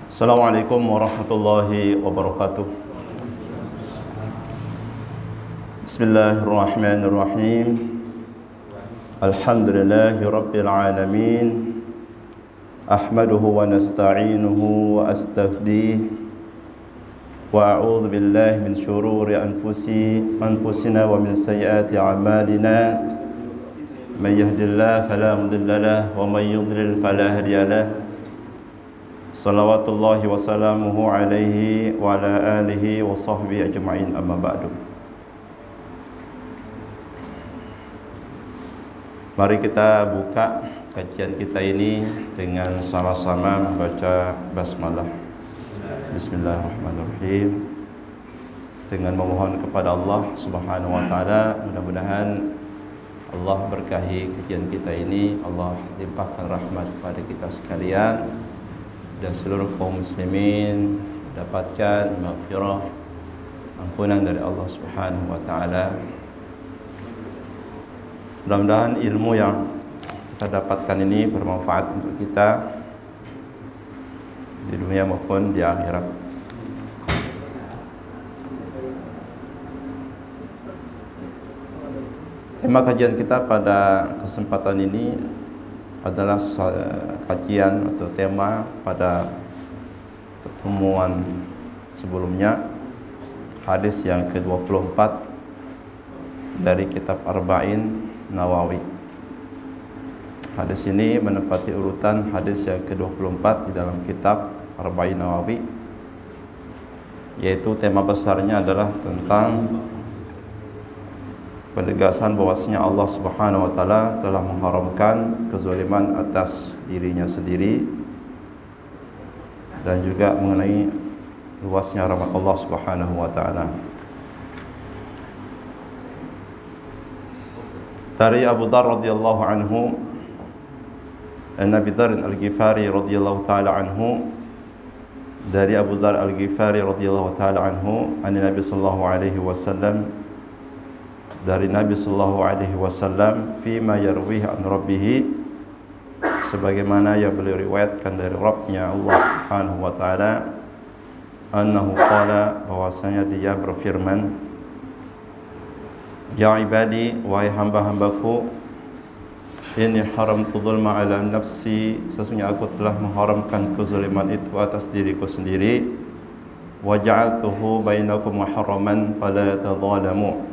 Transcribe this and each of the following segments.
Assalamualaikum warahmatullahi wabarakatuh. Bismillahirrahmanirrahim. Alhamdulillahi rabbil alamin. Ahmaduhu wa nasta'inuhu wa astaghfirih. Wa a'udzu billahi min syururi anfusina wa min sayyiati a'malina. Man yahdihillahu fala mudilla lahu wa man yudlil fala hadiya lahu. Salawatullahi wa salamuhu alaihi wa ala alihi wa sahbihi ajma'in, amma ba'du. Mari kita buka kajian kita ini dengan sama-sama membaca basmalah. Bismillahirrahmanirrahim. Dengan memohon kepada Allah Subhanahu wa taala, mudah-mudahan Allah berkahi kajian kita ini, Allah limpahkan rahmat kepada kita sekalian dan seluruh kaum muslimin dapatkan maghfirah, ampunan dari Allah Subhanahu wa taala. Mudah-mudahan ilmu yang kita dapatkan ini bermanfaat untuk kita di dunia maupun di akhirat. Tema kajian kita pada kesempatan ini adalah kajian atau tema pada pertemuan sebelumnya, hadis yang ke-24 dari kitab Arba'in Nawawi. Hadis ini menempati urutan hadis yang ke-24 di dalam kitab Arba'in Nawawi, yaitu tema besarnya adalah tentang penegasan bahwasanya Allah Subhanahu wa taala telah mengharamkan kezaliman atas dirinya sendiri, dan juga mengenai luasnya rahmat Allah Subhanahu wa taala. Dari Abu Dzar radhiyallahu anhu, Nabi Dzar Al-Ghifari radhiyallahu taala anhu, dari Abu Dzar Al-Ghifari radhiyallahu taala anhu, an Nabi sallallahu alaihi wasallam, dari Nabi sallallahu alaihi wasallam, fima yarwih an rabbih, sebagaimana yang beliau riwayatkan dari Rabbnya Allah Subhanahu wa taala, annahu qala, bahwasanya dia berfirman, ya ibadi, wahai hamba-hambaku, ini haramtu dzulma ala nafsi, sesungguhnya aku telah mengharamkan kezaliman itu atas diriku sendiri, wa ja'altuhu bainakum muharraman fala tadzalamu,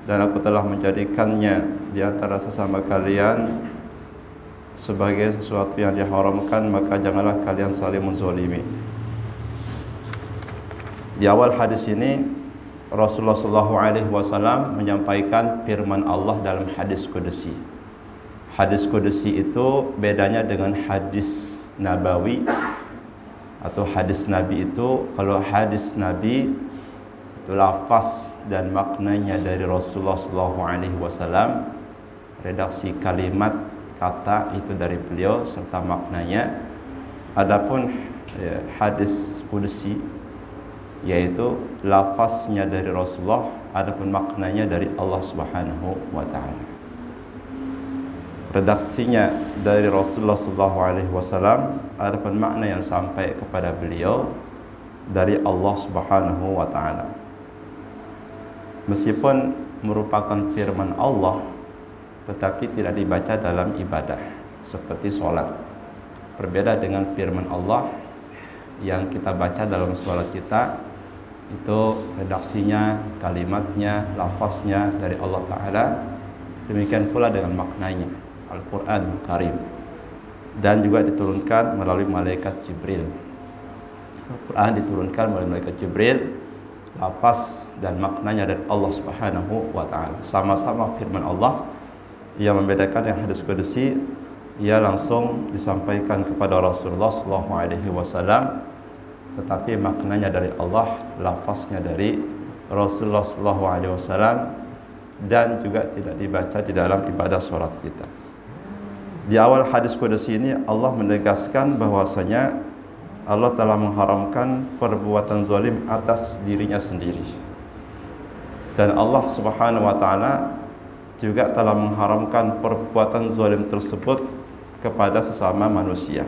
dan aku telah menjadikannya di antara sesama kalian sebagai sesuatu yang diharamkan, maka janganlah kalian saling menzalimi. Di awal hadis ini Rasulullah SAW menyampaikan firman Allah dalam hadis qudsi. Hadis qudsi itu bedanya dengan hadis nabawi atau hadis Nabi itu, kalau hadis Nabi itu lafaz dan maknanya dari Rasulullah SAW, redaksi kalimat kata itu dari beliau serta maknanya. Adapun hadis qudsi yaitu lafaznya dari Rasulullah, adapun maknanya dari Allah Subhanahu wa taala. Redaksinya dari Rasulullah SAW, adapun makna yang sampai kepada beliau dari Allah Subhanahu wa taala. Meskipun merupakan firman Allah, tetapi tidak dibaca dalam ibadah seperti sholat. Berbeda dengan firman Allah yang kita baca dalam sholat kita, itu redaksinya, kalimatnya, lafaznya dari Allah Ta'ala. Demikian pula dengan maknanya, Al-Quran Karim, dan juga diturunkan melalui malaikat Jibril. Al-Quran diturunkan melalui malaikat Jibril, lafaz dan maknanya dari Allah Subhanahu wa taala. Sama-sama firman Allah. Yang membedakan yang hadis qudsi, ia langsung disampaikan kepada Rasulullah sallallahu alaihi wasallam, tetapi maknanya dari Allah, lafaznya dari Rasulullah sallallahu alaihi wasallam, dan juga tidak dibaca di dalam ibadah salat kita. Di awal hadis qudsi ini Allah menegaskan bahwasanya Allah telah mengharamkan perbuatan zalim atas dirinya sendiri, dan Allah Subhanahu wa taala juga telah mengharamkan perbuatan zalim tersebut kepada sesama manusia.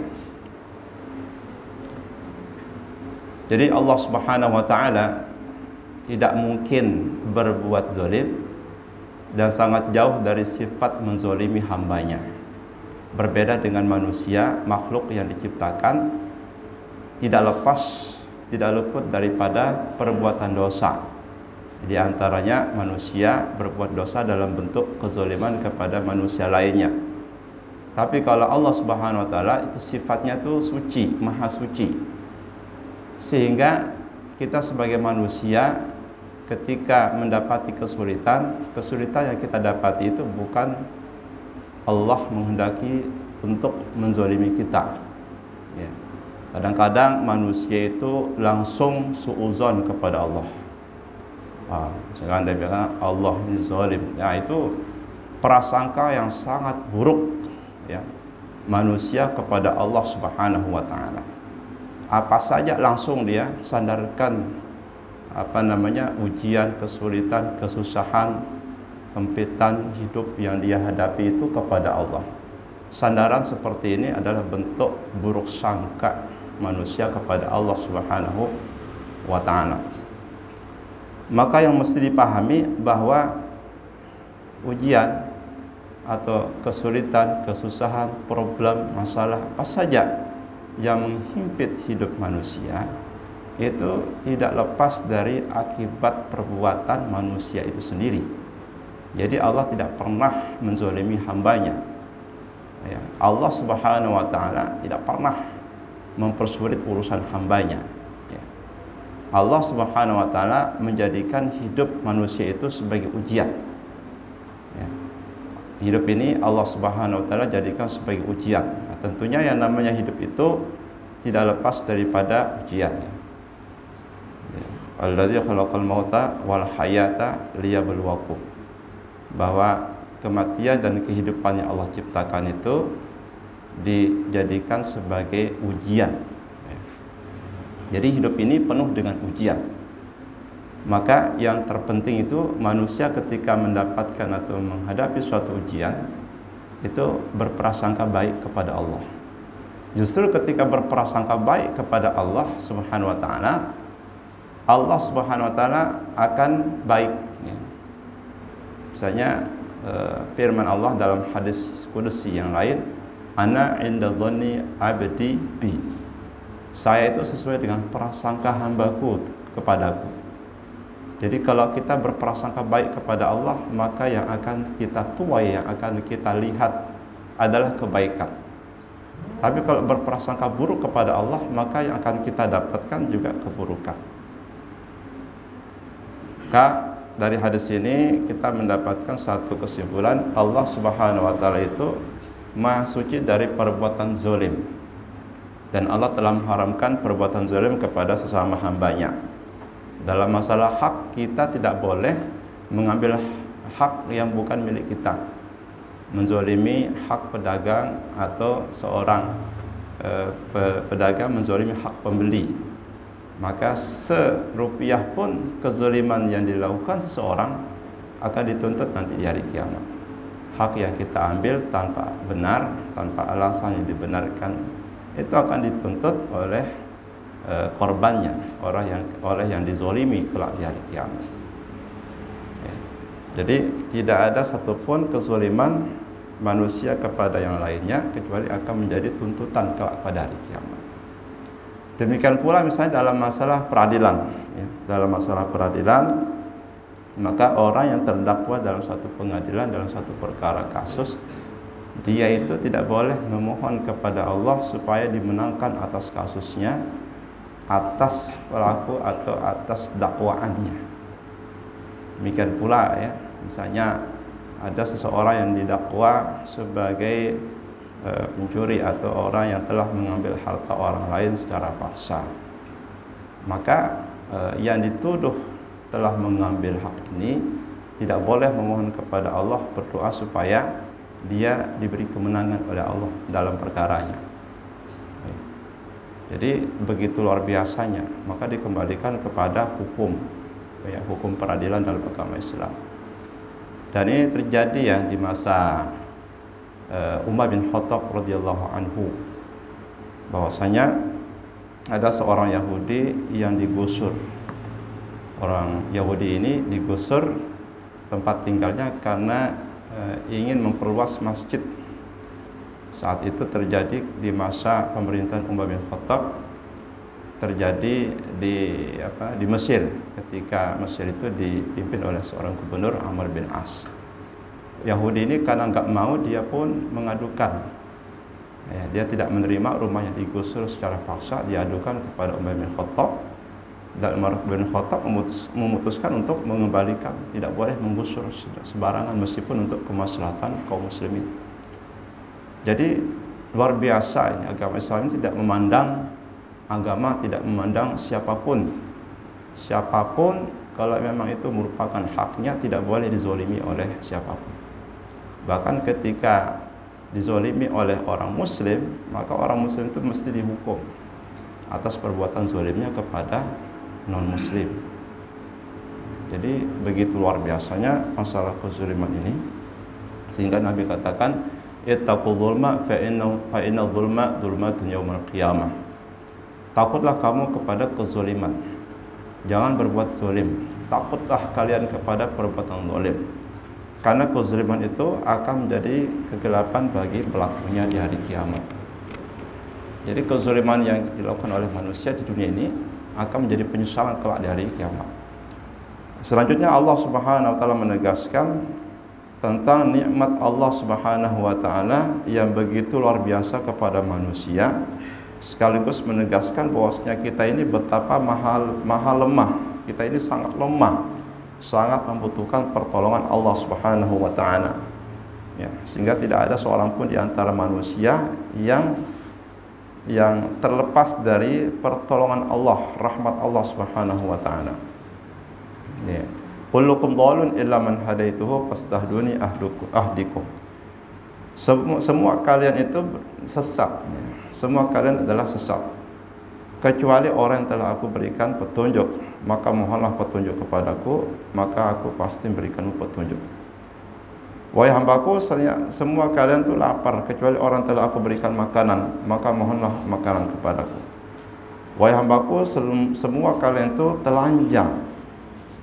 Jadi Allah Subhanahu wa taala tidak mungkin berbuat zalim dan sangat jauh dari sifat menzolimi hambanya. Berbeda dengan manusia, makhluk yang diciptakan tidak luput daripada perbuatan dosa. Di antaranya manusia berbuat dosa dalam bentuk kezaliman kepada manusia lainnya. Tapi kalau Allah Subhanahu wa taala itu sifatnya tuh suci, maha suci. Sehingga kita sebagai manusia ketika mendapati kesulitan yang kita dapati itu bukan Allah menghendaki untuk menzalimi kita. Ya. Kadang-kadang manusia itu langsung suudzon kepada Allah. Misalkan dia bilang Allah ini zalim. Ya, itu prasangka yang sangat buruk ya manusia kepada Allah Subhanahu wa taala. Apa saja langsung dia sandarkan ujian, kesulitan, kesusahan, hempitan hidup yang dia hadapi itu kepada Allah. Sandaran seperti ini adalah bentuk buruk sangka manusia kepada Allah Subhanahu wa taala. Maka yang mesti dipahami bahwa ujian atau kesulitan, kesusahan, problem, masalah apa saja yang menghimpit hidup manusia itu tidak lepas dari akibat perbuatan manusia itu sendiri. Jadi Allah tidak pernah menzalimi hambanya. Ya, Allah Subhanahu wa taala tidak pernah mempersulit urusan hambanya. Allah Subhanahu wa taala menjadikan hidup manusia itu sebagai ujian. Ya. Hidup ini Allah Subhanahu wa taala jadikan sebagai ujian. Nah, tentunya yang namanya hidup itu tidak lepas daripada ujian. Ya. Alladzi khalaqal mauta wal hayata liyabluwakum. Bahwa kematian dan kehidupan yang Allah ciptakan itu dijadikan sebagai ujian. Jadi hidup ini penuh dengan ujian. Maka yang terpenting itu manusia ketika mendapatkan atau menghadapi suatu ujian itu berprasangka baik kepada Allah. Justru ketika berprasangka baik kepada Allah Subhanahu wa taala, Allah Subhanahu wa taala akan baik. Misalnya firman Allah dalam hadis qudsi yang lain, ana inda dhanni abdi bi. Saya itu sesuai dengan prasangka hambaku kepadaku. Jadi kalau kita berprasangka baik kepada Allah, maka yang akan kita tuai, yang akan kita lihat adalah kebaikan. Tapi kalau berprasangka buruk kepada Allah, maka yang akan kita dapatkan juga keburukan. Maka dari hadis ini kita mendapatkan satu kesimpulan, Allah Subhanahu wa taala itu maha suci dari perbuatan zalim. Dan Allah telah mengharamkan perbuatan zalim kepada sesama hambanya. Dalam masalah hak, kita tidak boleh mengambil hak yang bukan milik kita. Menzalimi hak pedagang atau seorang pedagang menzalimi hak pembeli. Maka serupiah pun kezaliman yang dilakukan seseorang akan dituntut nanti di hari kiamat. Hak yang kita ambil tanpa benar, tanpa alasan yang dibenarkan, itu akan dituntut oleh korbannya, oleh yang dizolimi kelak di hari kiamat. Ya. Jadi tidak ada satupun kezoliman manusia kepada yang lainnya kecuali akan menjadi tuntutan kelak pada hari kiamat. Demikian pula misalnya dalam masalah peradilan. Ya. Dalam masalah peradilan, maka orang yang terdakwa dalam satu pengadilan, dalam satu perkara kasus, dia itu tidak boleh memohon kepada Allah supaya dimenangkan atas kasusnya, atas pelaku atau atas dakwaannya. Demikian pula ya, misalnya ada seseorang yang didakwa sebagai pencuri atau orang yang telah mengambil harta orang lain secara paksa. Maka yang dituduh telah mengambil hak ini tidak boleh memohon kepada Allah, berdoa supaya dia diberi kemenangan oleh Allah dalam perkaranya. Jadi begitu luar biasanya, maka dikembalikan kepada hukum, ya, hukum peradilan dalam agama Islam. Dan ini terjadi ya di masa Umar bin Khattab radhiyallahu anhu, bahwasanya ada seorang Yahudi yang digusur. Orang Yahudi ini digusur tempat tinggalnya karena ingin memperluas masjid. Saat itu terjadi di masa pemerintahan Umar bin Khattab, terjadi di Mesir, ketika Mesir itu dipimpin oleh seorang gubernur Amr bin As. Yahudi ini karena nggak mau, dia pun mengadukan. Dia tidak menerima rumahnya digusur secara paksa, diadukan kepada Umar bin Khattab, dan Umar bin Khattab memutuskan untuk mengembalikan, tidak boleh menggusur sembarangan meskipun untuk kemaslahatan kaum muslimin. Jadi luar biasa ini, agama Islam ini tidak memandang agama, tidak memandang siapapun. Siapapun kalau memang itu merupakan haknya, tidak boleh dizolimi oleh siapapun. Bahkan ketika dizolimi oleh orang muslim, maka orang muslim itu mesti dihukum atas perbuatan zolimnya kepada non muslim. Jadi begitu luar biasanya masalah kezaliman ini, sehingga Nabi katakan, ittaqul zulma fa inna zulma dzulmatun yaumil qiyamah. Takutlah kamu kepada kezaliman, jangan berbuat zalim. Takutlah kalian kepada perbuatan zalim, karena kezaliman itu akan menjadi kegelapan bagi pelakunya di hari kiamat. Jadi kezaliman yang dilakukan oleh manusia di dunia ini akan menjadi penyesalan kelak di hari kiamat. Selanjutnya Allah Subhanahu wa taala menegaskan tentang nikmat Allah Subhanahu wa taala yang begitu luar biasa kepada manusia, sekaligus menegaskan bahwasanya kita ini betapa mahal lemah. Kita ini sangat lemah, sangat membutuhkan pertolongan Allah Subhanahu wa taala. Ya, sehingga tidak ada seorang pun di antara manusia yang terlepas dari pertolongan Allah, rahmat Allah Subhanahu wa taala. Ya. Kullukum dhalun illa man hadaituhu fastahduni ahdikum. Semua kalian itu sesat. Semua kalian adalah sesat, kecuali orang yang telah aku berikan petunjuk. Maka mohonlah petunjuk kepadaku, maka aku pasti berikanmu petunjuk. Wahai hambaku, semua kalian itu lapar, kecuali orang telah aku berikan makanan, maka mohonlah makanan kepadaku. Wahai hambaku, semua kalian itu telanjang,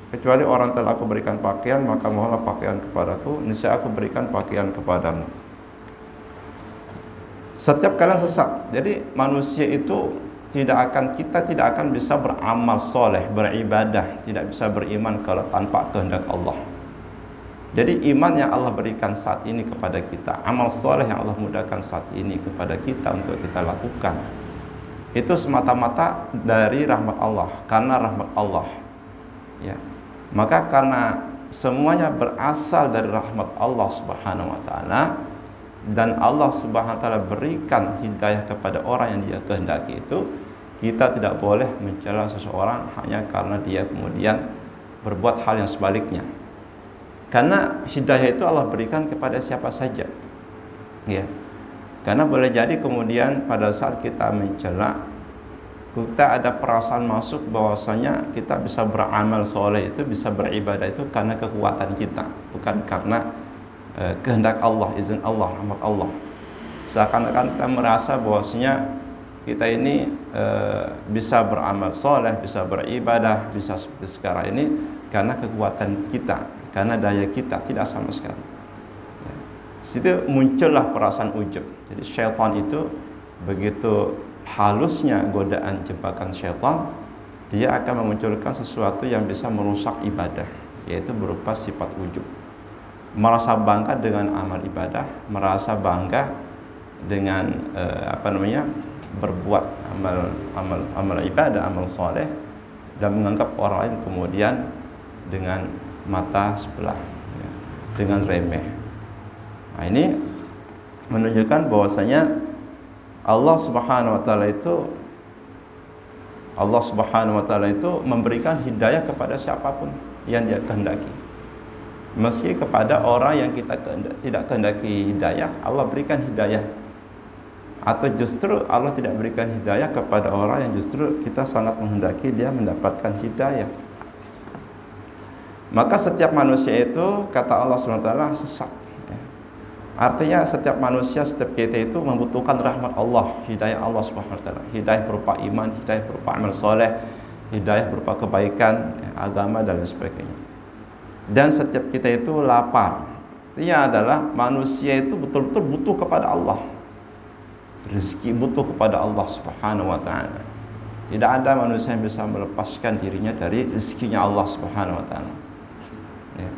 kecuali orang telah aku berikan pakaian, maka mohonlah pakaian kepadaku, niscaya aku berikan pakaian kepadamu. Setiap kalian sesat. Jadi manusia itu kita tidak akan bisa beramal soleh, beribadah, tidak bisa beriman kalau tanpa kehendak Allah. Jadi iman yang Allah berikan saat ini kepada kita, amal soleh yang Allah mudahkan saat ini kepada kita untuk kita lakukan, itu semata-mata dari rahmat Allah, karena rahmat Allah. Ya. Maka karena semuanya berasal dari rahmat Allah Subhanahu wa taala, dan Allah Subhanahu wa taala berikan hidayah kepada orang yang Dia kehendaki, itu kita tidak boleh mencela seseorang hanya karena dia kemudian berbuat hal yang sebaliknya. Karena hidayah itu Allah berikan kepada siapa saja. Ya. Karena boleh jadi kemudian pada saat kita mencela, kita ada perasaan masuk bahwasanya kita bisa beramal soleh itu, bisa beribadah itu karena kekuatan kita, bukan karena kehendak Allah, izin Allah, rahmat Allah. Seakan-akan kita merasa bahwasanya kita ini bisa beramal soleh, bisa beribadah, bisa seperti sekarang ini karena kekuatan kita, karena daya kita, tidak sama sekali. Ya. Situ muncullah perasaan ujub. Jadi syaitan itu begitu halusnya godaan jebakan syaitan, dia akan memunculkan sesuatu yang bisa merusak ibadah, yaitu berupa sifat ujub. Merasa bangga dengan amal ibadah, merasa bangga dengan berbuat amal ibadah, amal soleh, dan menganggap orang lain kemudian dengan mata sebelah, ya, dengan remeh. Nah, ini menunjukkan bahwasanya Allah Subhanahu wa taala itu memberikan hidayah kepada siapapun yang Dia kehendaki. Meski kepada orang yang kita tidak kehendaki hidayah, Allah berikan hidayah. Atau justru Allah tidak berikan hidayah kepada orang yang justru kita sangat menghendaki dia mendapatkan hidayah. Maka setiap manusia itu, kata Allah SWT, sesat. Artinya setiap manusia, setiap kita itu membutuhkan rahmat Allah, hidayah Allah Subhanahu wa taala. Hidayah berupa iman, hidayah berupa amal soleh, hidayah berupa kebaikan, agama dan lain sebagainya. Dan setiap kita itu lapar. Artinya adalah manusia itu betul-betul butuh kepada Allah. Rezeki butuh kepada Allah Subhanahu wa taala. Tidak ada manusia yang bisa melepaskan dirinya dari rezekinya Allah Subhanahu wa taala. Ya.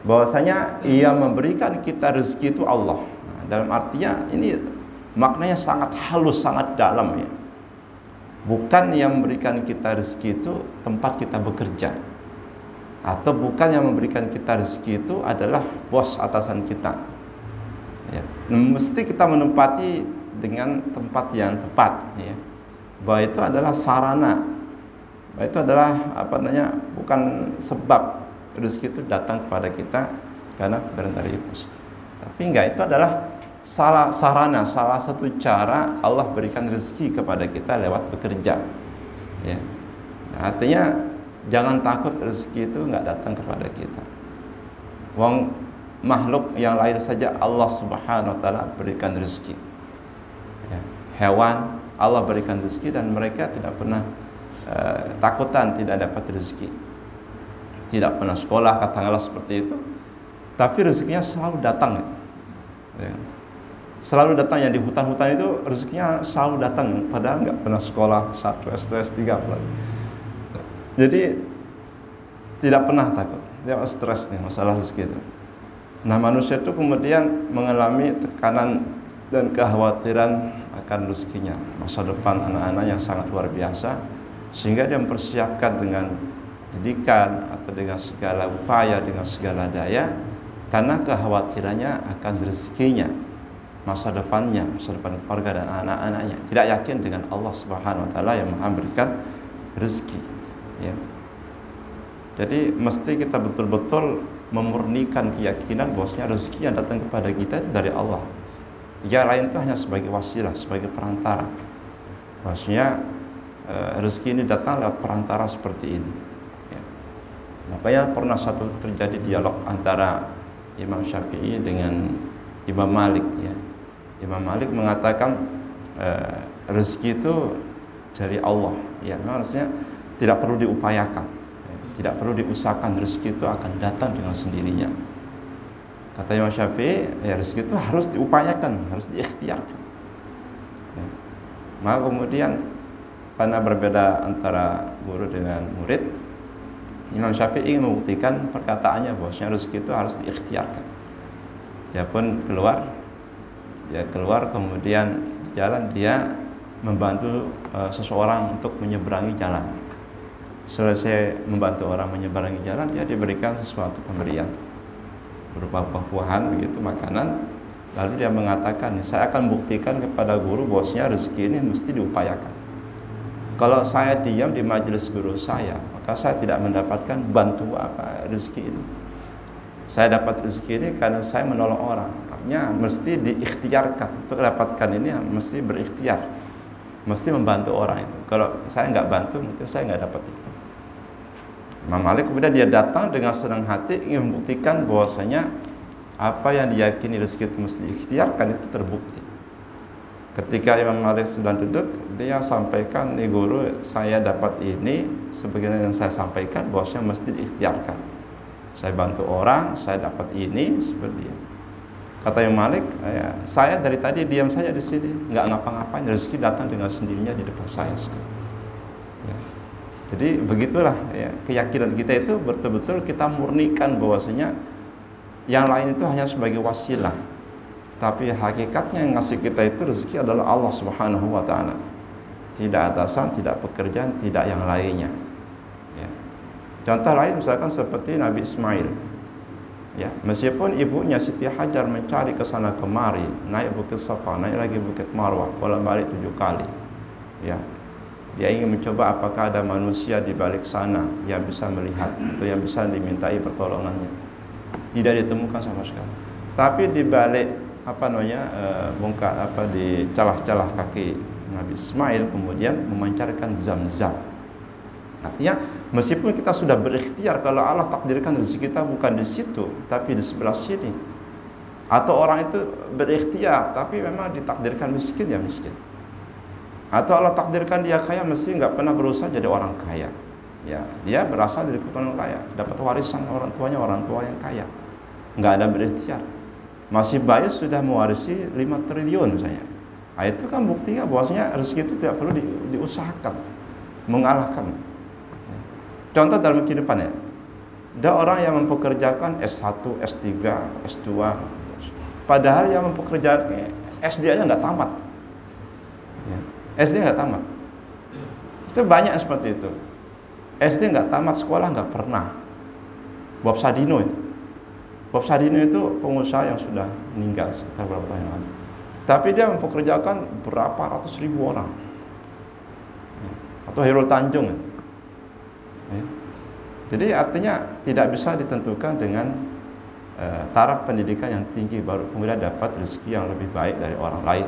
Bahwasanya ia memberikan kita rezeki itu Allah. Nah, dalam artinya ini maknanya sangat halus, sangat dalam ya. Bukan yang memberikan kita rezeki itu tempat kita bekerja, atau bukan yang memberikan kita rezeki itu adalah bos atasan kita ya. Mesti kita menempati dengan tempat yang tepat ya. Bahwa itu adalah sarana, bahwa itu adalah bukan sebab rezeki itu datang kepada kita karena perintah dari bos. Tapi enggak, itu adalah sarana, salah satu cara Allah berikan rezeki kepada kita lewat bekerja ya. Nah, artinya jangan takut rezeki itu enggak datang kepada kita. Wong makhluk yang lain saja Allah Subhanahu wa taala berikan rezeki ya. Hewan Allah berikan rezeki dan mereka tidak pernah takutan tidak dapat rezeki, tidak pernah sekolah katakanlah seperti itu, tapi rezekinya selalu datang ya. Selalu datang yang di hutan-hutan itu rezekinya selalu datang, padahal nggak pernah sekolah 1 S2 S3 apalagi. Jadi tidak pernah takut, dia stres nih masalah rezeki itu. Nah, manusia itu kemudian mengalami tekanan dan kekhawatiran akan rezekinya, masa depan anak-anak yang sangat luar biasa, sehingga dia mempersiapkan dengan pendidikan atau dengan segala upaya, dengan segala daya, karena kekhawatirannya akan rezekinya, masa depannya, masa depan keluarga dan anak-anaknya. Tidak yakin dengan Allah Subhanahu wa taala yang Maha memberikan rezeki ya. Jadi mesti kita betul-betul memurnikan keyakinan bahwasanya rezeki yang datang kepada kita itu dari Allah. Yang lain itu hanya sebagai wasilah, sebagai perantara. Maksudnya rezeki ini datang lewat perantara seperti ini ya. Makanya pernah satu terjadi dialog antara Imam Syafi'i dengan Imam Malik ya. Imam Malik mengatakan rezeki itu dari Allah ya, maksudnya tidak perlu diupayakan ya. Tidak perlu diusahakan, rezeki itu akan datang dengan sendirinya. Kata Imam Syafi'i, ya rezeki itu harus diupayakan, harus diikhtiarkan ya. Maka kemudian karena berbeda antara guru dengan murid, Imam Syafi'i ingin membuktikan perkataannya bahwasanya rezeki itu harus diikhtiarkan. Dia pun keluar kemudian di jalan dia membantu seseorang untuk menyeberangi jalan. Selesai membantu orang menyeberangi jalan, dia diberikan sesuatu pemberian berupa buah-buahan begitu, makanan. Lalu dia mengatakan, saya akan buktikan kepada guru bahwasanya rezeki ini mesti diupayakan. Kalau saya diam di majelis guru saya, maka saya tidak mendapatkan rezeki ini. Saya dapat rezeki ini karena saya menolong orang. Artinya mesti diikhtiarkan. Untuk dapatkan ini mesti berikhtiar, mesti membantu orang itu. Kalau saya nggak bantu, mungkin saya nggak dapat itu. Imam Malik kemudian dia datang dengan senang hati ingin membuktikan bahwasanya apa yang diyakini rezeki itu mesti diikhtiarkan itu terbukti. Ketika Imam Malik sedang duduk, dia sampaikan, nih guru, saya dapat ini sebagaimana yang saya sampaikan bahwasanya mesti diikhtiarkan. Saya bantu orang, saya dapat ini seperti ini. Kata Imam Malik, saya dari tadi diam saja di sini, nggak ngapa-ngapain, rezeki datang dengan sendirinya di depan saya sekarang. Ya. Jadi begitulah ya, keyakinan kita itu betul-betul kita murnikan bahwasanya yang lain itu hanya sebagai wasilah, tapi hakikatnya yang ngasih kita itu rezeki adalah Allah Subhanahu wa taala. Tidak atasan, tidak pekerjaan, tidak yang lainnya. Ya. Contoh lain misalkan seperti Nabi Ismail. Ya, meskipun ibunya Siti Hajar mencari ke sana kemari, naik bukit Safa, naik lagi bukit Marwah, bolak-balik 7 kali. Ya. Dia ingin mencoba apakah ada manusia di balik sana yang bisa melihat atau yang bisa dimintai pertolongannya. Tidak ditemukan sama sekali. Tapi di balik di celah-celah kaki Nabi Ismail kemudian memancarkan Zam-Zam. Artinya meskipun kita sudah berikhtiar, kalau Allah takdirkan rezeki kita bukan di situ tapi di sebelah sini, Atau orang itu berikhtiar tapi memang ditakdirkan miskin, ya miskin. Atau Allah takdirkan dia kaya, mesti nggak pernah berusaha jadi orang kaya. Ya, dia berasal dari keturunan kaya, dapat warisan orang tuanya, orang tua yang kaya, nggak ada berikhtiar. Masih bayi sudah mewarisi 5 triliun misalnya. Nah, itu kan buktinya bahwasanya rezeki itu tidak perlu diusahakan, mengalahkan. Contoh dalam kehidupan ya, ada orang yang mempekerjakan S1, S3, S2, padahal yang mempekerjakan SD aja nggak tamat. Ya, SD nggak tamat. Itu banyak seperti itu. SD nggak tamat, sekolah nggak pernah. Bob Sadino itu. Bob Sadino itu pengusaha yang sudah meninggal sekitar berapa tahun yang lalu. Tapi dia mempekerjakan berapa ratus ribu orang. Atau Hairul Tanjung. Ya. Jadi artinya tidak bisa ditentukan dengan taraf pendidikan yang tinggi baru kemudian dapat rezeki yang lebih baik dari orang lain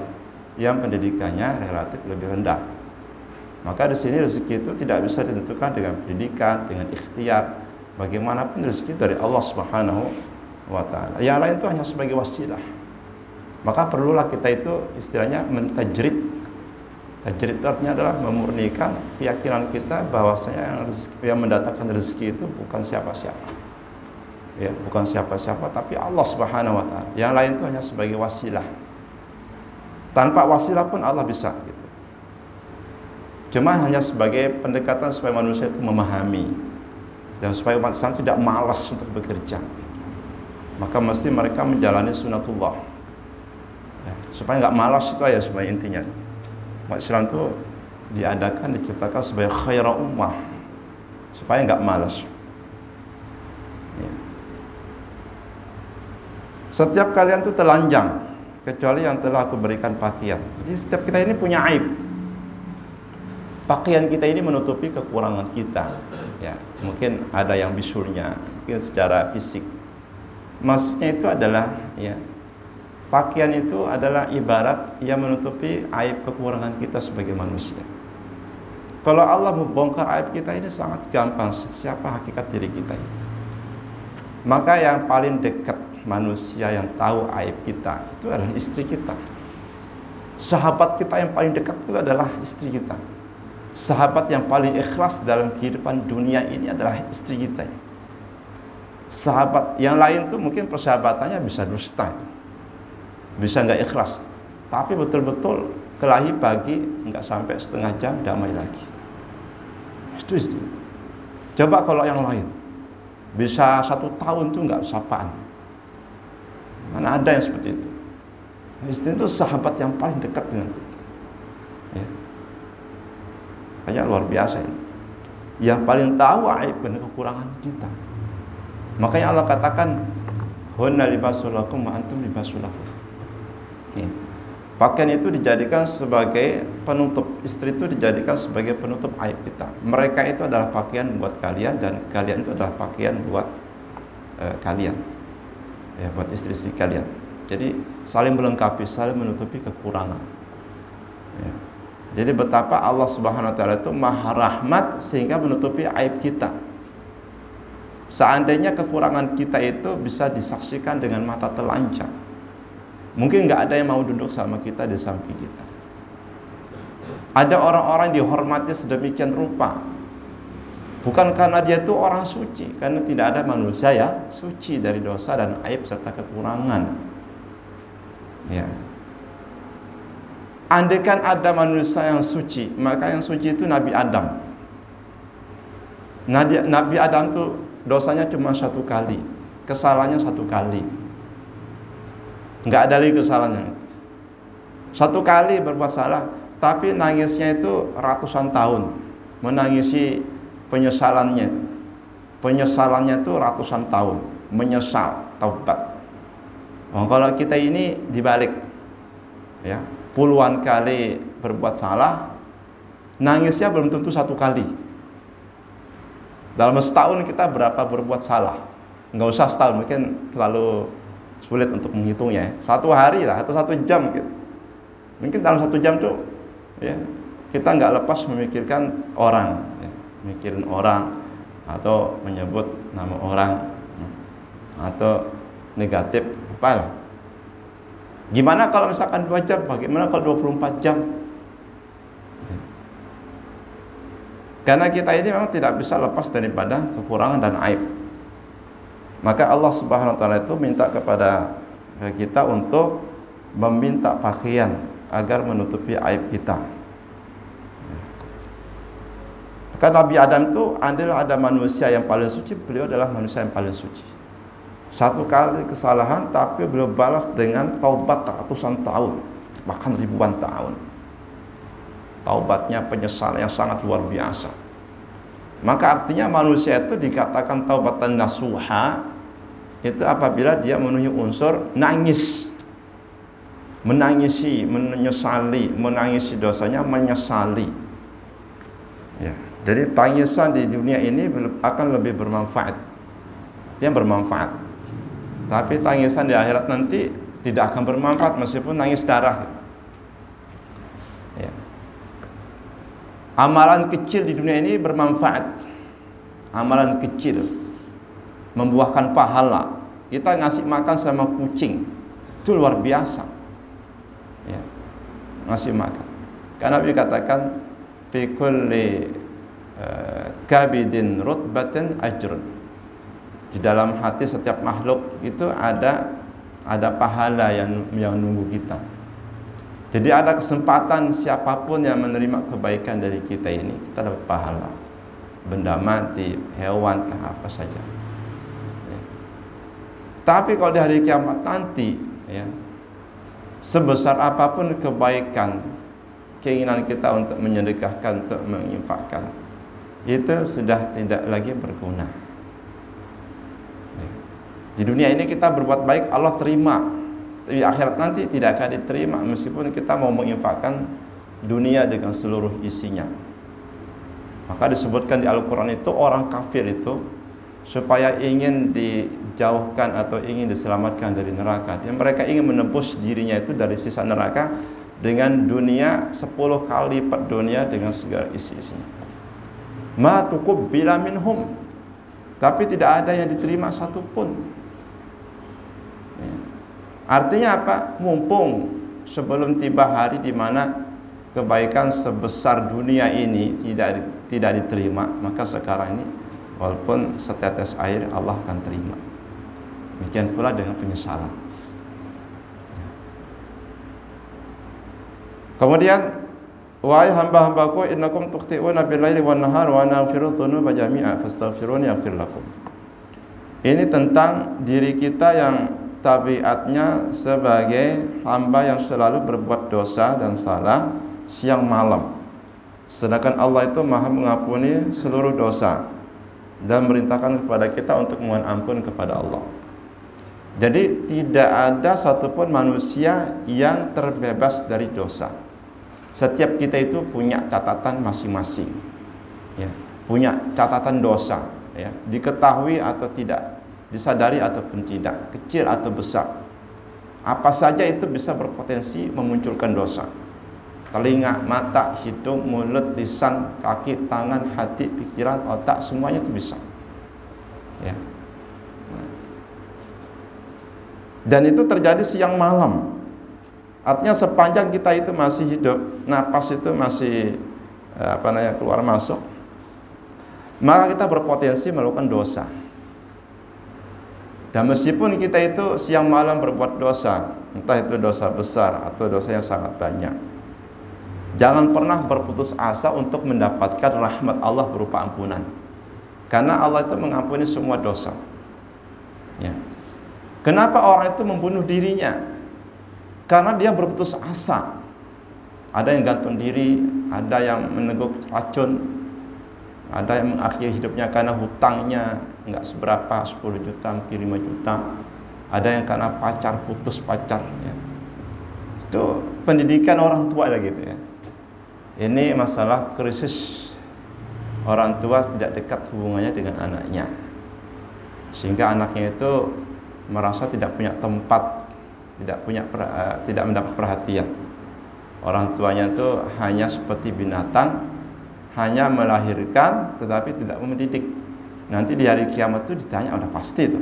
yang pendidikannya relatif lebih rendah. Maka di sini rezeki itu tidak bisa ditentukan dengan pendidikan, dengan ikhtiar. Bagaimanapun rezeki dari Allah Subhanahu wa taala. Yang lain itu hanya sebagai wasilah. Maka perlulah kita itu istilahnya mentajrid. Tajrid itu artinya adalah memurnikan keyakinan kita bahwasanya yang mendatangkan rezeki itu bukan siapa-siapa. Ya, bukan siapa-siapa tapi Allah Subhanahu wa taala. Yang lain itu hanya sebagai wasilah. Tanpa wasilah pun Allah bisa gitu. Cuma hanya sebagai pendekatan supaya manusia itu memahami dan supaya umat Islam tidak malas untuk bekerja. Maka mesti mereka menjalani sunatullah. Ya, supaya nggak malas itu aja sebenarnya intinya. Umat Islam itu diadakan, diciptakan sebagai khairah ummah supaya nggak malas. Ya. Setiap kalian itu telanjang kecuali yang telah aku berikan pakaian. Jadi setiap kita ini punya aib. Pakaian kita ini menutupi kekurangan kita. Ya, mungkin ada yang bisulnya, mungkin secara fisik. Maksudnya itu adalah ya, pakaian itu adalah ibarat yang menutupi aib kekurangan kita sebagai manusia. Kalau Allah membongkar aib kita ini sangat gampang, siapa hakikat diri kita ini. Maka yang paling dekat manusia yang tahu aib kita itu adalah istri kita. Sahabat kita yang paling dekat itu adalah istri kita. Sahabat yang paling ikhlas dalam kehidupan dunia ini adalah istri kita. Sahabat yang lain tuh mungkin persahabatannya bisa dusta, bisa nggak ikhlas, tapi betul-betul kelahi pagi nggak sampai setengah jam damai lagi. Itu istri. Coba kalau yang lain bisa 1 tahun tuh nggak sapaan, mana ada yang seperti itu. Istri itu sahabat yang paling dekat dengan kita. Ya. Hanya luar biasa ini. Yang paling tahu aib dan kekurangan kita. Makanya Allah katakan, "Hunna libasul lakum wa antum libasul lahum." Ya. Pakaian itu dijadikan sebagai penutup, istri itu dijadikan sebagai penutup aib kita. Mereka itu adalah pakaian buat kalian dan kalian itu adalah pakaian buat kalian. Ya, buat istri-istri kalian. Jadi saling melengkapi, saling menutupi kekurangan. Ya. Jadi betapa Allah Subhanahu wa taala itu Maha Rahmat sehingga menutupi aib kita. Seandainya kekurangan kita itu bisa disaksikan dengan mata telanjang, mungkin nggak ada yang mau duduk sama kita di samping kita. Ada orang-orang dihormati sedemikian rupa, bukan karena dia itu orang suci, karena tidak ada manusia yang suci dari dosa dan aib serta kekurangan. Ya. Andaikan ada manusia yang suci, maka yang suci itu Nabi Adam. Nabi Adam itu dosanya cuma 1 kali, kesalahannya 1 kali. Nggak ada lagi kesalahannya. 1 kali berbuat salah, tapi nangisnya itu ratusan tahun, menangisi penyesalannya. Penyesalannya itu ratusan tahun, menyesal, taubat. Oh, kalau kita ini dibalik, ya. Puluhan kali berbuat salah, nangisnya belum tentu 1 kali. Dalam setahun kita berapa berbuat salah? Nggak usah setahun, mungkin terlalu sulit untuk menghitungnya. 1 hari lah atau 1 jam gitu. Mungkin dalam 1 jam tuh, ya, kita nggak lepas memikirkan orang, ya, mikirin orang atau menyebut nama orang atau negatif, apalah. Gimana kalau misalkan 2 jam? Bagaimana kalau 24 jam? Karena kita ini memang tidak bisa lepas daripada kekurangan dan aib. Maka Allah Subhanahu wa taala itu minta kepada kita untuk meminta pakaian agar menutupi aib kita. Maka Nabi Adam itu adalah ada manusia yang paling suci, beliau adalah manusia yang paling suci. Satu kali kesalahan tapi beliau balas dengan taubat ratusan tahun, bahkan ribuan tahun. Taubatnya penyesalan yang sangat luar biasa. Maka artinya manusia itu dikatakan taubatan nasuha itu apabila dia memenuhi unsur nangis, menangisi, menangisi dosanya, menyesali. Ya. Jadi tangisan di dunia ini akan lebih bermanfaat. Dia bermanfaat. Tapi tangisan di akhirat nanti tidak akan bermanfaat meskipun nangis darah. Ya. Amalan kecil di dunia ini bermanfaat. Amalan kecil membuahkan pahala. Kita ngasih makan sama kucing itu luar biasa. Ya. Ngasih makan. Karena Nabi katakan fi kulli kabidin rutbatin ajrun. Di dalam hati setiap makhluk itu ada pahala yang nunggu kita. Jadi ada kesempatan siapapun yang menerima kebaikan dari kita ini, kita dapat pahala. Benda mati, hewan, apa saja. Ya. Tapi kalau di hari kiamat nanti, ya, sebesar apapun kebaikan, keinginan kita untuk menyedekahkan, untuk menginfakkan, itu sudah tidak lagi berguna. Ya. Di dunia ini kita berbuat baik, Allah terima. Di akhirat nanti tidak akan diterima meskipun kita mau menginfakkan dunia dengan seluruh isinya. Maka disebutkan di Al-Quran itu orang kafir itu supaya ingin dijauhkan atau ingin diselamatkan dari neraka, dan mereka ingin menembus dirinya itu dari sisa neraka dengan dunia 10 kali lipat dunia dengan segala isi-isinya. Ma tuqbila minhum, tapi tidak ada yang diterima satupun. Ya. Artinya apa? Mumpung sebelum tiba hari di mana kebaikan sebesar dunia ini tidak diterima, maka sekarang ini walaupun setetes air Allah akan terima. Demikian pula dengan penyesalan. Kemudian, wahai hamba-hambaku, innakum tukhti'una bil-laili wan-nahar wa ana aghfiru dzunuba jami'a fastaghfiruni aghfir lakum. Ini tentang diri kita yang tabiatnya sebagai hamba yang selalu berbuat dosa dan salah siang malam. Sedangkan Allah itu Maha mengampuni seluruh dosa dan merintahkan kepada kita untuk mohon ampun kepada Allah. Jadi tidak ada satupun manusia yang terbebas dari dosa. Setiap kita itu punya catatan masing-masing, ya, punya catatan dosa, ya, diketahui atau tidak, disadari ataupun tidak, kecil atau besar, apa saja itu bisa berpotensi memunculkan dosa. Telinga, mata, hidung, mulut, lisan, kaki, tangan, hati, pikiran, otak, semuanya itu bisa. Ya. Dan itu terjadi siang malam. Artinya sepanjang kita itu masih hidup, napas itu masih keluar masuk, maka kita berpotensi melakukan dosa. Dan meskipun kita itu siang malam berbuat dosa, entah itu dosa besar atau dosa yang sangat banyak, jangan pernah berputus asa untuk mendapatkan rahmat Allah berupa ampunan. Karena Allah itu mengampuni semua dosa. Ya. Kenapa orang itu membunuh dirinya? Karena dia berputus asa. Ada yang gantung diri, ada yang meneguk racun, ada yang mengakhiri hidupnya karena hutangnya enggak seberapa, 10 juta, mungkin 5 juta. Ada yang karena pacar, putus pacar, ya. Itu pendidikan orang tua lah gitu, ya. Ini masalah krisis orang tua tidak dekat hubungannya dengan anaknya, sehingga anaknya itu merasa tidak punya tempat, tidak mendapat perhatian. Orang tuanya itu hanya seperti binatang, hanya melahirkan tetapi tidak mendidik. Nanti di hari kiamat itu ditanya, udah pasti itu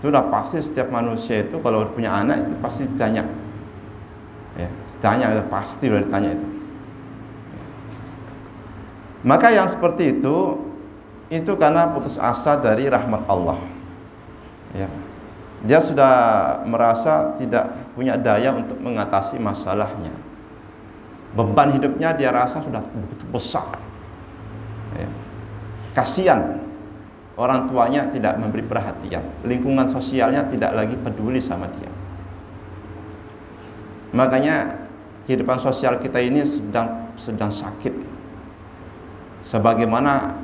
Itu udah pasti setiap manusia itu kalau punya anak itu pasti ditanya. Ya, ditanya, udah pasti udah ditanya itu. Maka yang seperti itu karena putus asa dari rahmat Allah. Ya. Dia sudah merasa tidak punya daya untuk mengatasi masalahnya. Beban hidupnya dia rasa sudah begitu besar. Ya. Kasihan orang tuanya tidak memberi perhatian, lingkungan sosialnya tidak lagi peduli sama dia. Makanya kehidupan sosial kita ini sedang sakit. Sebagaimana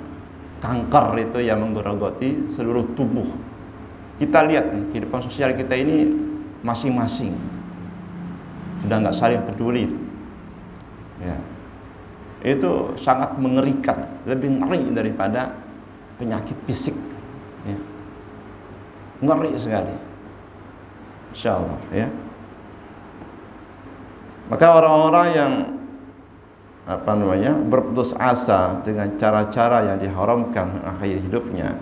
kanker itu yang menggerogoti seluruh tubuh. Kita lihat nih, kehidupan sosial kita ini masing-masing sudah nggak saling peduli. Ya. Itu sangat mengerikan, lebih ngeri daripada penyakit fisik. Ya. Ngeri sekali. Insya Allah, ya. Maka orang-orang yang berputus asa dengan cara-cara yang diharamkan mengakhiri hidupnya,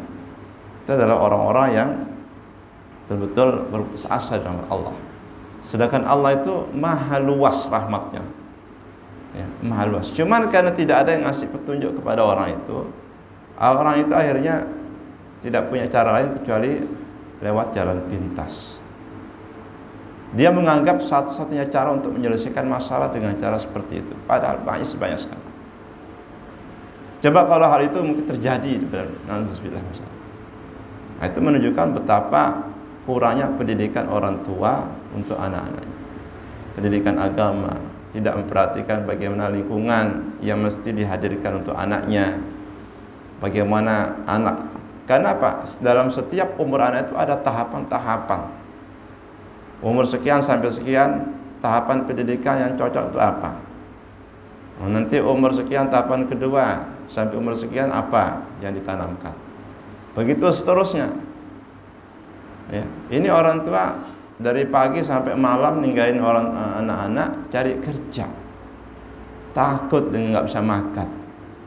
itu adalah orang-orang yang betul-betul berputus asa dengan Allah. Sedangkan Allah itu maha luas rahmatnya, ya, maha luas. Cuman karena tidak ada yang ngasih petunjuk kepada orang itu akhirnya tidak punya cara lain kecuali lewat jalan pintas. Dia menganggap satu-satunya cara untuk menyelesaikan masalah dengan cara seperti itu, padahal banyak sekali. Coba kalau hal itu mungkin terjadi, nah itu menunjukkan betapa kurangnya pendidikan orang tua untuk anak-anaknya. Pendidikan agama, tidak memperhatikan bagaimana lingkungan yang mesti dihadirkan untuk anaknya. Bagaimana anak, karena apa? Dalam setiap umur anak itu ada tahapan-tahapan. Umur sekian sampai sekian, tahapan pendidikan yang cocok itu apa? Nanti umur sekian tahapan kedua, sampai umur sekian apa yang ditanamkan. Begitu seterusnya. Ya, ini orang tua dari pagi sampai malam ninggalin anak-anak cari kerja, takut dengan nggak bisa makan.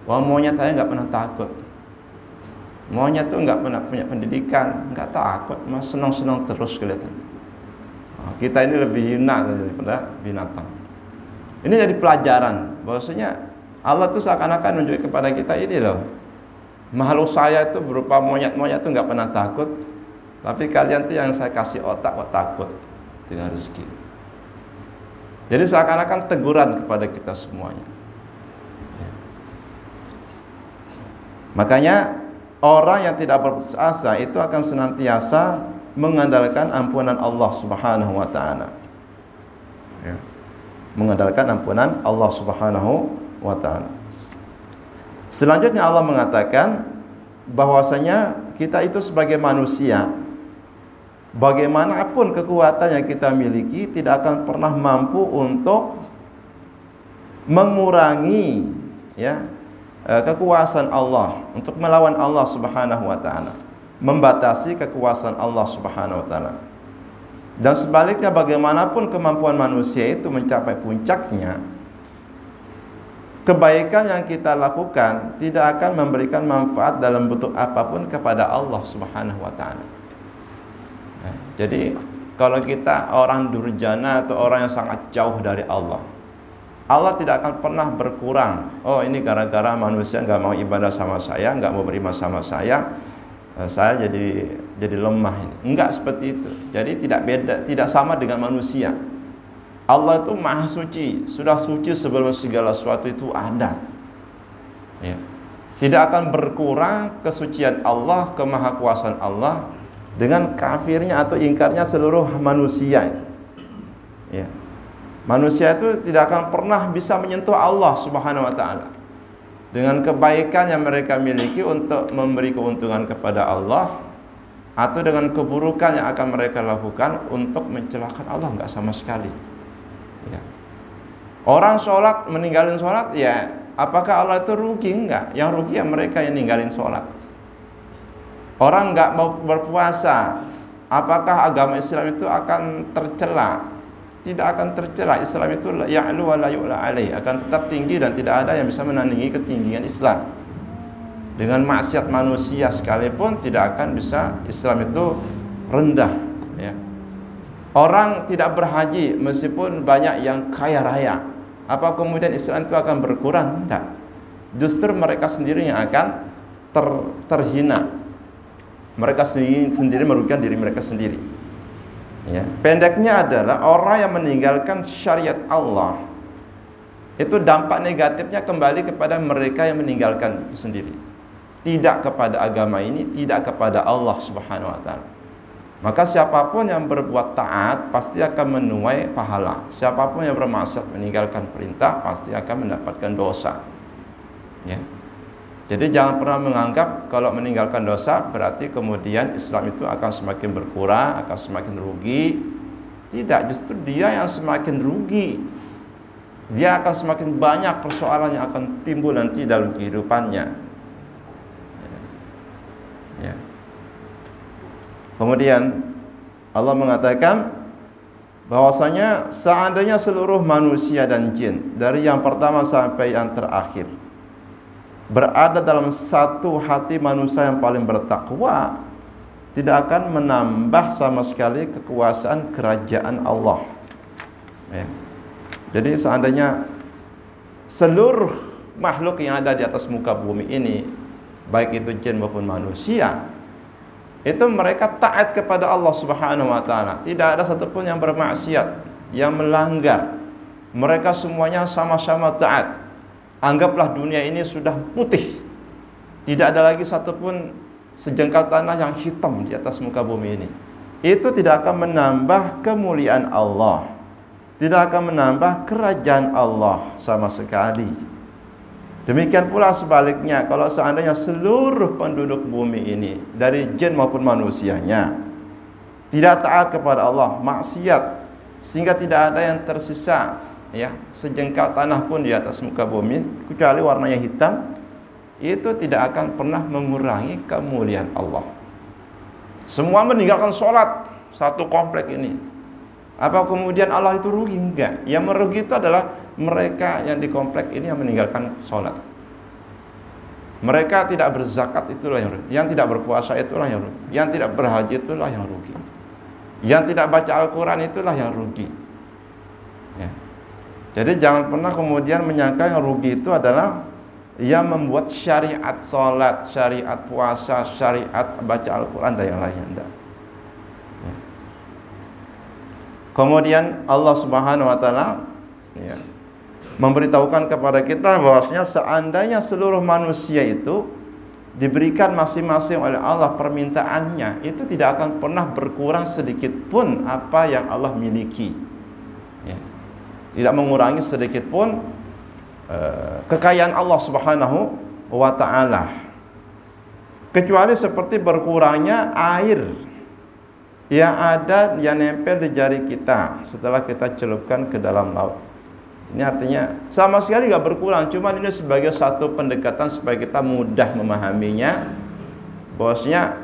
Wah, monyet saya nggak pernah takut. Monyet tuh nggak pernah punya pendidikan, nggak takut, mas senang-senang terus kelihatan. Kita ini lebih hina daripada binatang. Ini jadi pelajaran bahwasanya Allah tuh seakan-akan menunjukkan kepada kita ini loh, makhluk saya itu berupa monyet-monyet tuh nggak pernah takut. Tapi kalian tuh yang saya kasih otak kok takut dengan rezeki. Jadi seakan-akan teguran kepada kita semuanya. Makanya orang yang tidak berputus asa itu akan senantiasa mengandalkan ampunan Allah Subhanahu wa taala. Ya. Mengandalkan ampunan Allah Subhanahu wa taala. Selanjutnya Allah mengatakan bahwasanya kita itu sebagai manusia, bagaimanapun kekuatan yang kita miliki tidak akan pernah mampu untuk mengurangi ya kekuasaan Allah, untuk melawan Allah Subhanahu wa taala, membatasi kekuasaan Allah Subhanahu wa taala. Dan sebaliknya bagaimanapun kemampuan manusia itu mencapai puncaknya, kebaikan yang kita lakukan tidak akan memberikan manfaat dalam bentuk apapun kepada Allah Subhanahu wa taala. Nah, jadi kalau kita orang durjana atau orang yang sangat jauh dari Allah, Allah tidak akan pernah berkurang. Oh, ini gara-gara manusia nggak mau ibadah sama saya, nggak mau beriman sama saya jadi lemah ini. Enggak seperti itu. Jadi tidak sama dengan manusia. Allah itu maha suci, sudah suci sebelum segala sesuatu itu ada. Ya. Tidak akan berkurang kesucian Allah, kemahakuasaan Allah dengan kafirnya atau ingkarnya seluruh manusia itu. Ya. Manusia itu tidak akan pernah bisa menyentuh Allah Subhanahu wa taala dengan kebaikan yang mereka miliki untuk memberi keuntungan kepada Allah, atau dengan keburukan yang akan mereka lakukan untuk mencelakakan Allah, enggak sama sekali. Ya. Orang sholat, meninggalin sholat, ya apakah Allah itu rugi? Enggak. Yang rugi ya mereka yang ninggalin sholat. Orang enggak mau berpuasa, apakah agama Islam itu akan tercela? Tidak akan tercela. Islam itu ya'lu wa la yu'la alaih, akan tetap tinggi dan tidak ada yang bisa menandingi ketinggian Islam. Dengan maksiat manusia sekalipun tidak akan bisa Islam itu rendah, ya. Orang tidak berhaji meskipun banyak yang kaya raya. Apa kemudian Islam itu akan berkurang? Tidak. Justru mereka sendiri yang akan terhina. Mereka sendiri merugikan diri mereka sendiri. Ya. Pendeknya adalah orang yang meninggalkan syariat Allah, itu dampak negatifnya kembali kepada mereka yang meninggalkan itu sendiri. Tidak kepada agama ini, tidak kepada Allah Subhanahu wa taala. Maka siapapun yang berbuat taat pasti akan menuai pahala. Siapapun yang bermaksiat meninggalkan perintah pasti akan mendapatkan dosa. Ya. Jadi jangan pernah menganggap kalau meninggalkan dosa berarti kemudian Islam itu akan semakin berkurang, akan semakin rugi. Tidak, justru dia yang semakin rugi. Dia akan semakin banyak persoalan yang akan timbul nanti dalam kehidupannya. Ya. Kemudian Allah mengatakan bahwasanya seandainya seluruh manusia dan jin dari yang pertama sampai yang terakhir berada dalam satu hati manusia yang paling bertakwa, tidak akan menambah sama sekali kekuasaan kerajaan Allah. Ya. Jadi seandainya seluruh makhluk yang ada di atas muka bumi ini, baik itu jin maupun manusia, itu mereka taat kepada Allah Subhanahu wa taala. Tidak ada satupun yang bermaksiat, yang melanggar. Mereka semuanya sama-sama taat. Anggaplah dunia ini sudah putih. Tidak ada lagi satupun sejengkal tanah yang hitam di atas muka bumi ini. Itu tidak akan menambah kemuliaan Allah, tidak akan menambah kerajaan Allah sama sekali. Demikian pula sebaliknya, kalau seandainya seluruh penduduk bumi ini dari jin maupun manusianya tidak taat kepada Allah, maksiat, sehingga tidak ada yang tersisa, ya, sejengkal tanah pun di atas muka bumi kecuali warnanya hitam, itu tidak akan pernah mengurangi kemuliaan Allah. Semua meninggalkan sholat satu komplek ini. Apa kemudian Allah itu rugi? Enggak. Yang merugi itu adalah mereka yang di komplek ini yang meninggalkan sholat. Mereka tidak berzakat, itulah yang rugi. Yang tidak berpuasa, itulah yang rugi. Yang tidak berhaji, itulah yang rugi. Yang tidak baca Al-Quran, itulah yang rugi. Ya. Jadi jangan pernah kemudian menyangka yang rugi itu adalah yang membuat syariat sholat, syariat puasa, syariat baca Al-Quran dan yang lainnya. Ya. Kemudian Allah Subhanahu wa taala, ya, memberitahukan kepada kita bahwasanya seandainya seluruh manusia itu diberikan masing-masing oleh Allah permintaannya, itu tidak akan pernah berkurang sedikit pun apa yang Allah miliki. Ya. Tidak mengurangi sedikit pun kekayaan Allah Subhanahu wa ta'ala, kecuali seperti berkurangnya air yang ada, yang nempel di jari kita setelah kita celupkan ke dalam laut. Ini artinya sama sekali gak berkurang, cuman ini sebagai satu pendekatan supaya kita mudah memahaminya, bahwasanya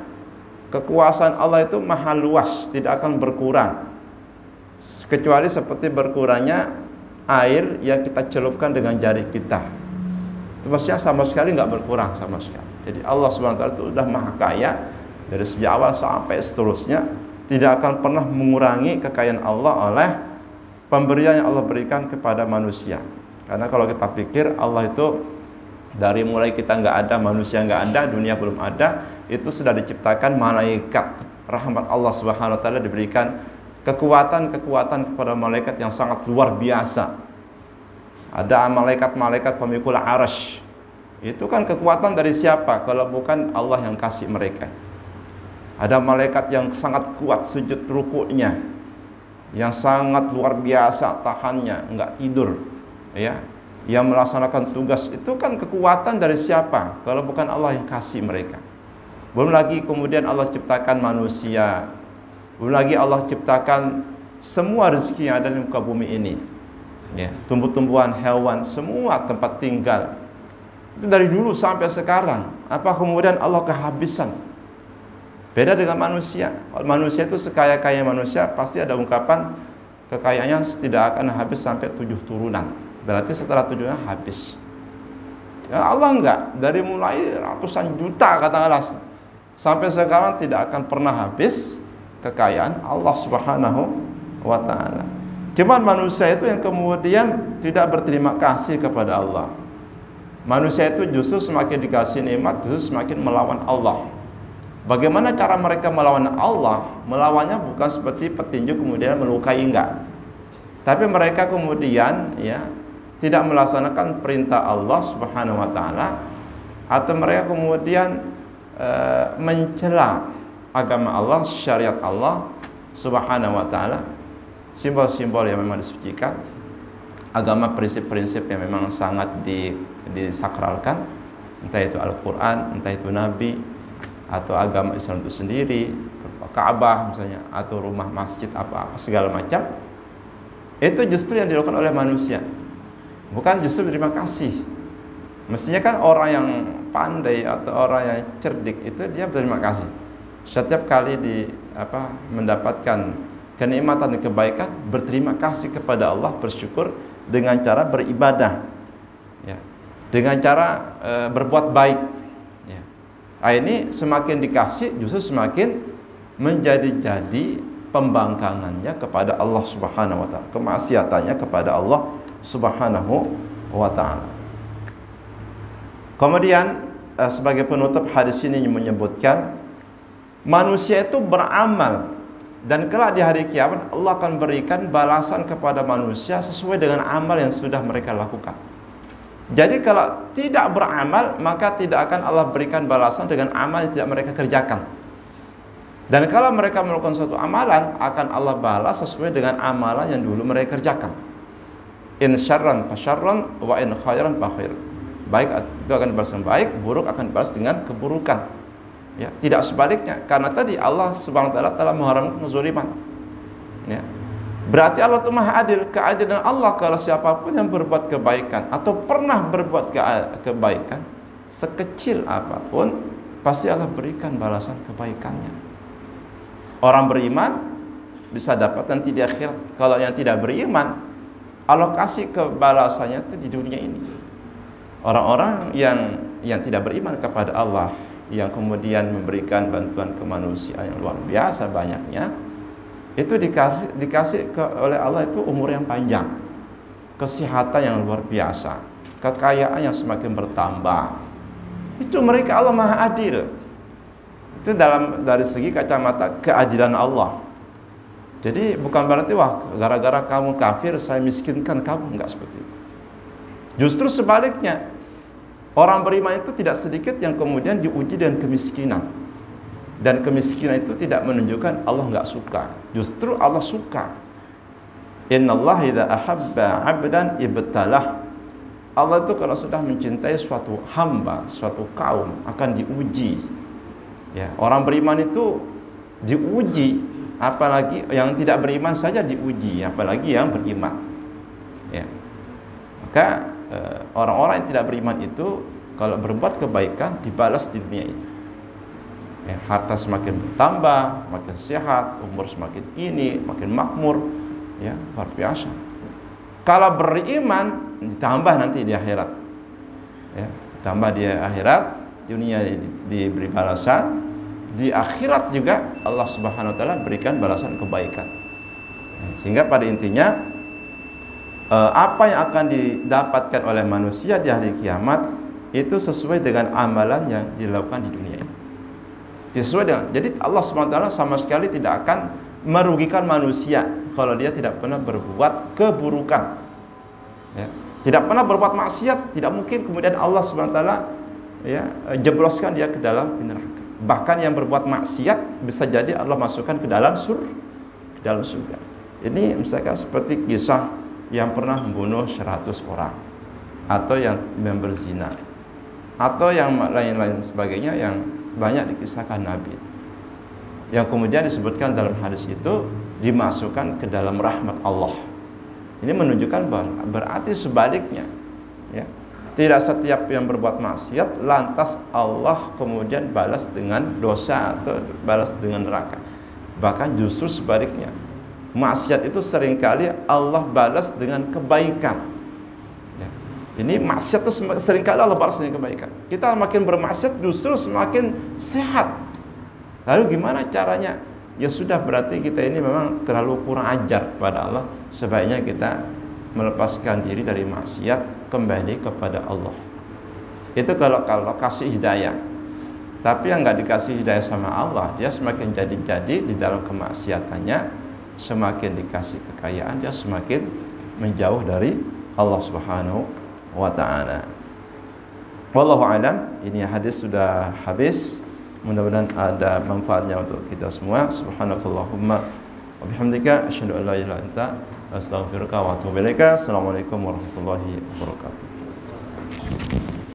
kekuasaan Allah itu maha luas, tidak akan berkurang kecuali seperti berkurangnya air yang kita celupkan dengan jari kita. Itu maksudnya sama sekali nggak berkurang sama sekali. Jadi Allah SWT itu sudah maha kaya dari sejak awal sampai seterusnya, tidak akan pernah mengurangi kekayaan Allah oleh pemberian yang Allah berikan kepada manusia. Karena kalau kita pikir Allah itu dari mulai kita nggak ada, manusia nggak ada, dunia belum ada, itu sudah diciptakan malaikat. Rahmat Allah Subhanahu wa taala diberikan kekuatan-kekuatan kepada malaikat yang sangat luar biasa. Ada malaikat-malaikat pemikul arasy. Itu kan kekuatan dari siapa kalau bukan Allah yang kasih mereka. Ada malaikat yang sangat kuat sujud rukuknya, yang sangat luar biasa tahannya, enggak tidur, ya. Yang melaksanakan tugas, itu kan kekuatan dari siapa kalau bukan Allah yang kasih mereka. Belum lagi kemudian Allah ciptakan manusia, belum lagi Allah ciptakan semua rezeki yang ada di muka bumi ini, ya, tumbuh-tumbuhan, hewan, semua tempat tinggal. Itu dari dulu sampai sekarang. Apa kemudian Allah kehabisan? Beda dengan manusia. Kalau manusia itu sekaya-kaya manusia, pasti ada ungkapan kekayaannya tidak akan habis sampai 7 turunan. Berarti setelah 7 turunan habis. Ya, Allah enggak. Dari mulai ratusan juta katakanlah sampai sekarang tidak akan pernah habis. kekayaan Allah Subhanahu wa taala. Cuman manusia itu yang kemudian tidak berterima kasih kepada Allah. Manusia itu justru semakin dikasih nikmat justru semakin melawan Allah. Bagaimana cara mereka melawan Allah? Melawannya bukan seperti petinju kemudian melukai, enggak. Tapi mereka kemudian ya tidak melaksanakan perintah Allah Subhanahu wa taala, atau mereka kemudian mencela agama Allah, syariat Allah Subhanahu wa taala, simbol-simbol yang memang disucikan, agama, prinsip-prinsip yang memang sangat disakralkan, entah itu Al-Quran, entah itu Nabi, atau agama Islam itu sendiri, Ka'bah misalnya, atau rumah masjid apa-apa segala macam. Itu justru yang dilakukan oleh manusia, bukan justru berterima kasih. Mestinya kan orang yang pandai atau orang yang cerdik itu dia berterima kasih. Setiap kali mendapatkan kenikmatan dan kebaikan, berterima kasih kepada Allah, bersyukur dengan cara beribadah, ya, dengan cara berbuat baik. Ya. Nah, ini semakin dikasih justru semakin menjadi pembangkangannya kepada Allah Subhanahu wa taala, kemaksiatannya kepada Allah Subhanahu wa taala. Kemudian sebagai penutup hadis ini menyebutkan manusia itu beramal, dan kelak di hari kiamat Allah akan berikan balasan kepada manusia sesuai dengan amal yang sudah mereka lakukan. Jadi kalau tidak beramal, maka tidak akan Allah berikan balasan dengan amal yang tidak mereka kerjakan. Dan kalau mereka melakukan suatu amalan, akan Allah balas sesuai dengan amalan yang dulu mereka kerjakan. In syarran fa syarran wa in khairan fa khair. Baik itu akan dibalas dengan baik, buruk akan dibalas dengan keburukan. Ya, tidak sebaliknya, karena tadi Allah Subhanahu wa taala telah mengharamkan kezaliman. Ya. Berarti Allah itu Maha Adil. Keadilan Allah, kalau siapapun yang berbuat kebaikan atau pernah berbuat kebaikan sekecil apapun, pasti Allah berikan balasan kebaikannya. Orang beriman bisa dapat nanti di akhirat. Kalau yang tidak beriman, Allah kasih kebalasannya itu di dunia ini. Orang-orang yang tidak beriman kepada Allah, yang kemudian memberikan bantuan ke manusia yang luar biasa banyaknya, itu dikasih oleh Allah itu umur yang panjang, kesehatan yang luar biasa, kekayaan yang semakin bertambah. Itu mereka Allah Maha Adil. Itu dari segi kacamata keadilan Allah. Jadi bukan berarti wah gara-gara kamu kafir saya miskinkan kamu, enggak seperti itu. Justru sebaliknya, orang beriman itu tidak sedikit yang kemudian diuji dengan kemiskinan. Dan kemiskinan itu tidak menunjukkan Allah enggak suka. Justru Allah suka. Innallaha idza ahabba 'abdan ibtalah. Allah itu kalau sudah mencintai suatu hamba, suatu kaum, akan diuji. Ya, orang beriman itu diuji, apalagi yang tidak beriman saja diuji, apalagi yang beriman. Ya. Maka orang-orang yang tidak beriman itu kalau berbuat kebaikan dibalas di dunia ini. Ya, harta semakin bertambah, makin sehat, umur semakin ini, makin makmur, ya, luar biasa. Kalau beriman ditambah nanti di akhirat. Ya, ditambah di akhirat, dunia diberi balasan, di akhirat juga Allah Subhanahu wa taala berikan balasan kebaikan. Sehingga pada intinya apa yang akan didapatkan oleh manusia di hari kiamat itu sesuai dengan amalan yang dilakukan di dunia ini. Sesuai dengan, jadi Allah Subhanahu wa taala sama sekali tidak akan merugikan manusia kalau dia tidak pernah berbuat keburukan. Ya. Tidak pernah berbuat maksiat, tidak mungkin kemudian Allah Subhanahu wa taala ya jebloskan dia ke dalam neraka. Bahkan yang berbuat maksiat bisa jadi Allah masukkan ke dalam surga. Ini misalkan seperti kisah yang pernah membunuh 100 orang, atau yang berzina, atau yang lain-lain sebagainya yang banyak dikisahkan Nabi, yang kemudian disebutkan dalam hadis itu dimasukkan ke dalam rahmat Allah. Ini menunjukkan bahwa berarti sebaliknya, ya, tidak setiap yang berbuat maksiat lantas Allah kemudian balas dengan dosa atau balas dengan neraka. Bahkan justru sebaliknya, maksiat itu seringkali Allah balas dengan kebaikan. Ya. Ini maksiat itu seringkali Allah balas dengan kebaikan. Kita makin bermaksiat justru semakin sehat. Lalu gimana caranya ya sudah, berarti kita ini memang terlalu kurang ajar kepada Allah. Sebaiknya kita melepaskan diri dari maksiat, kembali kepada Allah. Itu kalau kasih hidayah. Tapi yang nggak dikasih hidayah sama Allah, dia semakin jadi-jadi di dalam kemaksiatannya, semakin dikasih kekayaan, dia semakin menjauh dari Allah Subhanahu wa ta'ala. Wallahu a'lam. Ini hadis sudah habis. Mudah-mudahan ada manfaatnya untuk kita semua. Subhanakallahumma wa bihamdika asyhadu an la ilaha illa anta astaghfiruka wa atubu ilaika. Assalamualaikum warahmatullahi wabarakatuh.